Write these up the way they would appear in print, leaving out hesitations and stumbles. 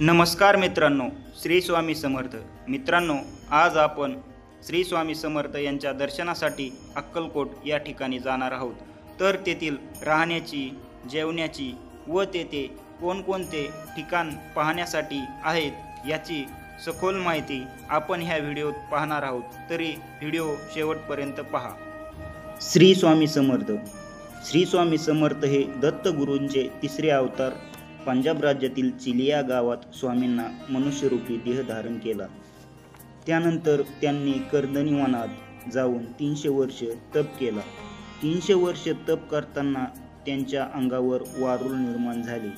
नमस्कार मित्रांनो, श्री स्वामी समर्थ. मित्रांनो, आज आपण श्री स्वामी समर्थ यांच्या दर्शनासाठी अक्कलकोट या ठिकाणी जाणार आहोत. तर तेथील राहण्याची, जेवण्याची व तेथे कोणकोणते ठिकाण पाहण्यासाठी आहेत याची सखोल माहिती आपण ह्या व्हिडिओत पाहणार आहोत. तरी व्हिडिओ शेवटपर्यंत पहा. श्री स्वामी समर्थ. श्री स्वामी समर्थ हे दत्तगुरूंचे तिसरे अवतार. पंजाब राज्यातील चिलिया गावात स्वामींना मनुष्यरूपी देह धारण केला. त्यानंतर त्यांनी कर्दनी वनात जाऊन 300 वर्ष तप केला. 300 वर्ष तप करताना त्यांच्या अंगावर वारूळ निर्माण झाले.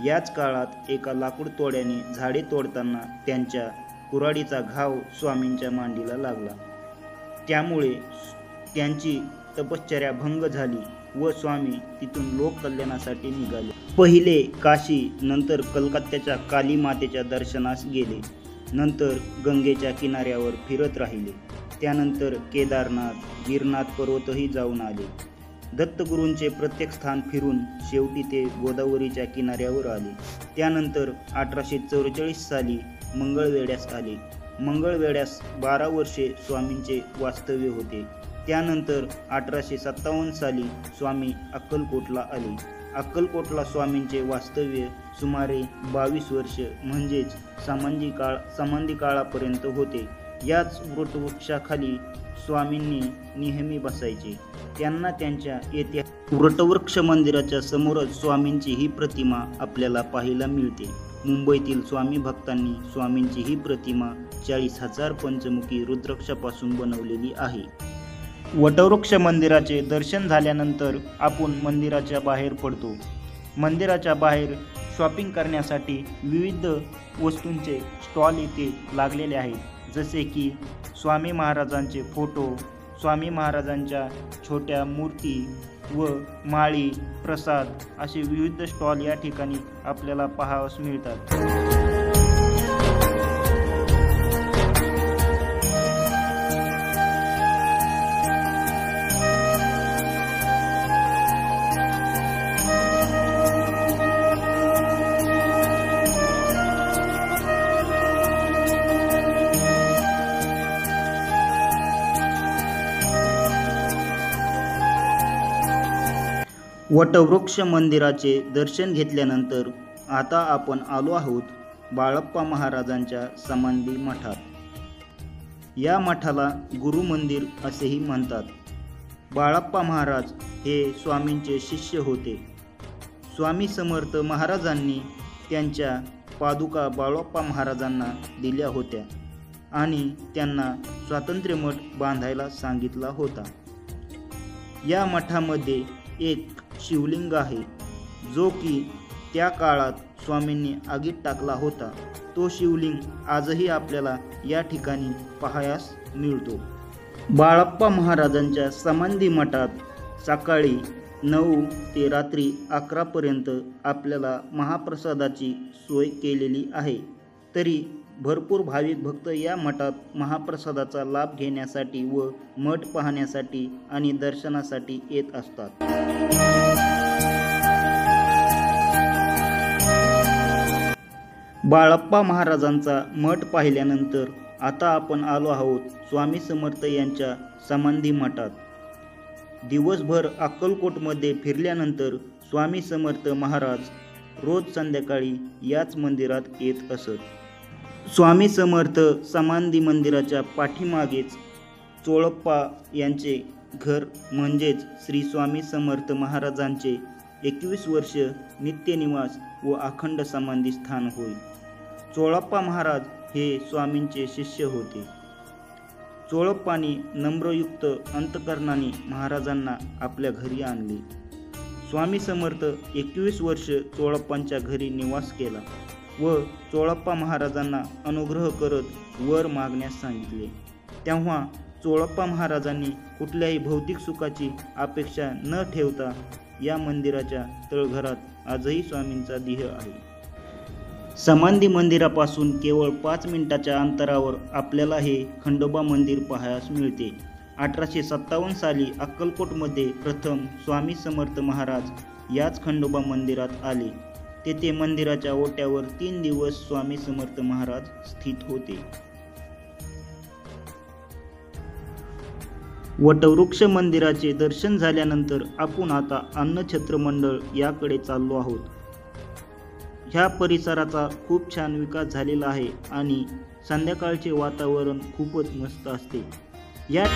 याच काळात एका लाकूड तोड्याने झाडे तोडताना त्यांच्या कुऱ्हाडीचा घाव स्वामींच्या मांडीला लागला. त्यामुळे त्यांची तपश्चर्या भंग झाली व स्वामी तिथून लोक कल्याणासाठी निघाले. पहिले काशी, नंतर कलकत्त्याच्या काली मातेच्या दर्शनास गेले. नंतर गंगेच्या किनाऱ्यावर फिरत राहिले. त्यानंतर केदारनाथ, गिरनाथ पर्वतही जाऊन आले. दत्तगुरूंचे प्रत्येक स्थान फिरून शेवटी ते गोदावरीच्या किनाऱ्यावर आले. त्यानंतर 1844 साली मंगळवेढ्यास आले. मंगळवेढ्यास 12 वर्षे स्वामींचे वास्तव्य होते. त्यानंतर 1857 साली स्वामी अक्कलकोटला आले. अक्कलकोटला स्वामींचे वास्तव्य सुमारे 22 वर्ष म्हणजेच समाधी काळापर्यंत होते. याच वटवृक्षाखाली स्वामींनी नेहमी बसायचे. त्यांना त्यांच्या येत्या वटवृक्ष मंदिराच्या समोरच स्वामींची ही प्रतिमा आपल्याला पाहायला मिळते. मुंबईतील स्वामी भक्तांनी स्वामींची ही प्रतिमा 40,000 पंचमुखी रुद्राक्षापासून बनवलेली आहे. वटवृक्ष मंदिराचे दर्शन झाल्यानंतर आपण मंदिराच्या बाहेर पडतो. मंदिराच्या बाहेर शॉपिंग करण्यासाठी विविध वस्तूंचे स्टॉल इथे लागलेले आहेत. जसे की स्वामी महाराजांचे फोटो, स्वामी महाराजांच्या छोट्या मूर्ती व माळी, प्रसाद असे विविध स्टॉल या ठिकाणी आपल्याला पाहावयास मिळतात. वटवृक्ष मंदिराचे दर्शन घेतल्यानंतर आता आपण आलो आहोत बाळप्पा महाराजांच्या समाधी मठात. या मठाला गुरु मंदिर असेही म्हणतात. बाळप्पा महाराज हे स्वामींचे शिष्य होते. स्वामी समर्थ महाराजांनी त्यांच्या पादुका बाळप्पा महाराजांना दिल्या होत्या आणि त्यांना स्वातंत्र्य मठ बांधायला सांगितला होता. या मठामध्ये एक शिवलिंग आहे जो की त्या काळात स्वामींनी आगीत टाकला होता. तो शिवलिंग आजही आपल्याला या ठिकाणी पाहायास मिळतो. बाळप्पा महाराजांच्या समाधी मठात सकाळी 9 ते रात्री 11 पर्यंत आपल्याला महाप्रसादाची सोय केलेली आहे. तरी भरपूर भाविक भक्त या मठात महाप्रसादाचा लाभ घेण्यासाठी व मठ पाहण्यासाठी आणि दर्शनासाठी येत असतात. बाळप्पा महाराजांचा मठ पाहिल्यानंतर आता आपण आलो आहोत स्वामी समर्थ यांच्या समाधी मठात. दिवसभर अक्कलकोटमध्ये फिरल्यानंतर स्वामी समर्थ महाराज रोज संध्याकाळी याच मंदिरात येत असत. स्वामी समर्थ समाधी मंदिराच्या पाठीमागेच चोळप्पा यांचे घर म्हणजेच श्री स्वामी समर्थ महाराजांचे 21 वर्ष नित्यनिवास व अखंड समाधी स्थान होय. चोळप्पा महाराज हे स्वामींचे शिष्य होते. चोळप्पांनी नम्रयुक्त अंतकरणाने महाराजांना आपल्या घरी आणले. स्वामी समर्थ 21 वर्ष चोळप्पांच्या घरी निवास केला व चोळप्पा महाराजांना अनुग्रह करत वर मागण्यास सांगितले. तेव्हा चोळप्पा महाराजांनी कुठल्याही भौतिक सुखाची अपेक्षा न ठेवता या मंदिराच्या तळघरात आजही स्वामींचा देह आहे. समाधी मंदिरापासून केवळ 5 मिनिटाच्या अंतरावर आपल्याला हे खंडोबा मंदिर पाहायला मिळते. 1857 साली अक्कलकोटमध्ये प्रथम स्वामी समर्थ महाराज याच खंडोबा मंदिरात आले. तेथे मंदिराच्या ओट्यावर 3 दिवस स्वामी समर्थ महाराज स्थित होते. वटवृक्ष मंदिराचे दर्शन झाल्यानंतर आपण आता अन्नछत्र मंडळ याकडे चाललो आहोत. ह्या परिसराचा खूप छान विकास झालेला आहे आणि संध्याकाळचे वातावरण खूपच मस्त असते. या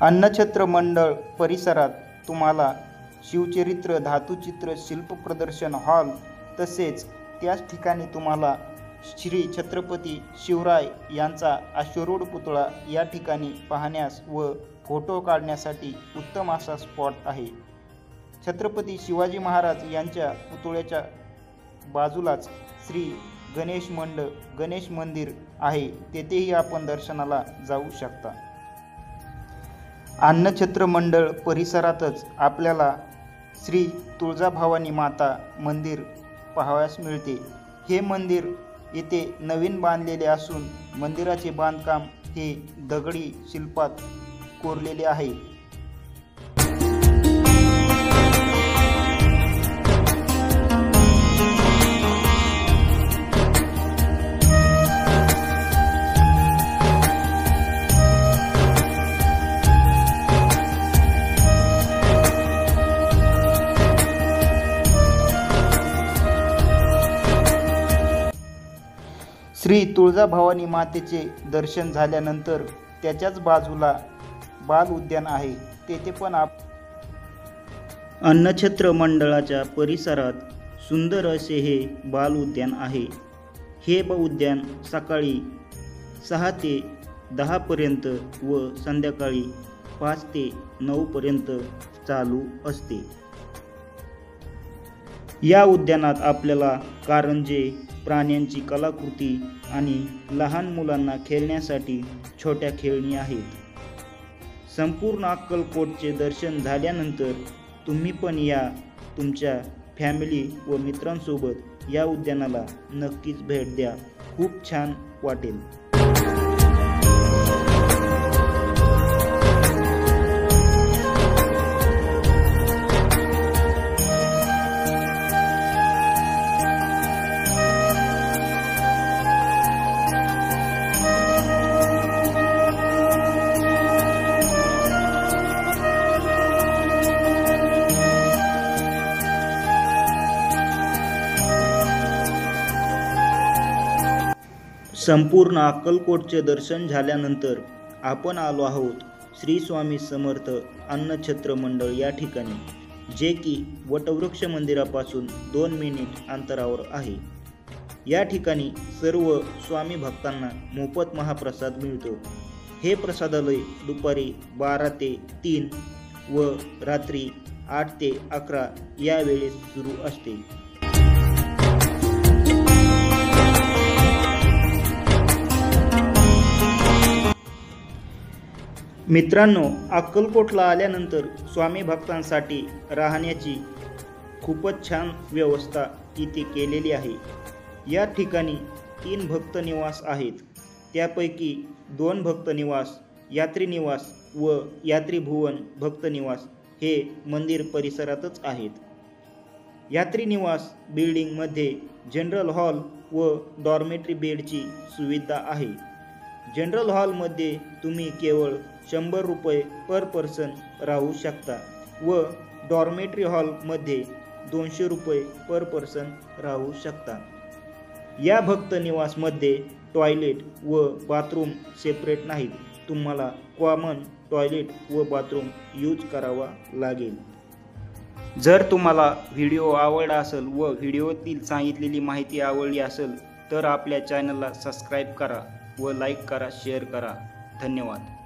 अन्नछत्र मंडळ परिसरात तुम्हाला शिवचरित्र, धातुचित्र, शिल्प प्रदर्शन हॉल तसेच त्याच ठिकाणी तुम्हाला श्री छत्रपती शिवराय यांचा अश्वरूढ पुतळा या ठिकाणी पाहण्यास व फोटो काढण्यासाठी उत्तम असा स्पॉट आहे. छत्रपती शिवाजी महाराज यांच्या पुतळ्याच्या बाजूलाच श्री गणेश मंदिर आहे, तेथेही आपण दर्शनाला जाऊ शकता. अन्नछत्र मंडळ परिसरातच आपल्याला श्री तुळजाभवानी माता मंदिर पाहावयास मिळते. हे मंदिर येथे नवीन बांधलेले असून मंदिराचे बांधकाम हे दगडी शिल्पात कोरलेले आहे. श्री तुळजाभवानी मातेचे दर्शन झाल्यानंतर त्याच्याच बाजूला बाल उद्यान आहे, तेथे पण अन्नछत्र मंडळाच्या परिसरात सुंदर असे हे बाल उद्यान आहे. हे उद्यान सकाळी 6 ते 10 पर्यंत व संध्याकाळी 5 ते 9 पर्यंत चालू असते. या उद्यानात आपल्याला कारंजे, प्राण्यांची कलाकृती आणि लहान मुलांना खेळण्यासाठी छोट्या खेळणी आहेत. संपूर्ण अक्कलकोटचे दर्शन झाल्यानंतर तुम्ही पण या तुमच्या फॅमिली व मित्रांसोबत या उद्यानाला नक्कीच भेट द्या. खूप छान वाटेल. संपूर्ण अक्कलकोटचे दर्शन झाल्यानंतर आपण आलो आहोत श्री स्वामी समर्थ अन्नछत्र मंडळ या ठिकाणी, जे की वटवृक्ष मंदिरापासून 2 मिनिट अंतरावर आहे. या ठिकाणी सर्व स्वामी भक्तांना मोफत महाप्रसाद मिळतो. हे प्रसादालय दुपारी 12 ते 3 व रात्री 8 ते 11 या वेळेस सुरू असते. मित्रांनो, अक्कलकोटला आल्यानंतर स्वामी भक्तांसाठी राहण्याची खूपच छान व्यवस्था इथे केलेली आहे। या ठिकाणी 3 भक्त निवास आहेत, त्यापैकी 2 भक्त निवास, यात्री निवास व यात्री भुवन भक्त निवास हे मंदिर परिसरातच आहेत। यात्री निवास बिल्डिंगमध्ये जनरल हॉल व डॉर्मेटरी बेडची सुविधा आहे। जनरल हॉलमध्ये तुम्ही केवळ 100 रुपये पर पर्सन राहू शकता व डॉर्मेटरी हॉलमध्ये 200 रुपये पर पर्सन राहू शकता। या भक्त निवासमध्ये टॉयलेट व बाथरूम सेपरेट नाहीत, तुम्हाला कॉमन टॉयलेट व बाथरूम यूज करावा लागेल। जर तुम्हाला व्हिडिओ आवडला असेल व व्हिडिओतील सांगितलेली माहिती आवडली असेल तर आपल्या चॅनलला सबस्क्राईब करा व लाईक करा, शेअर करा। धन्यवाद।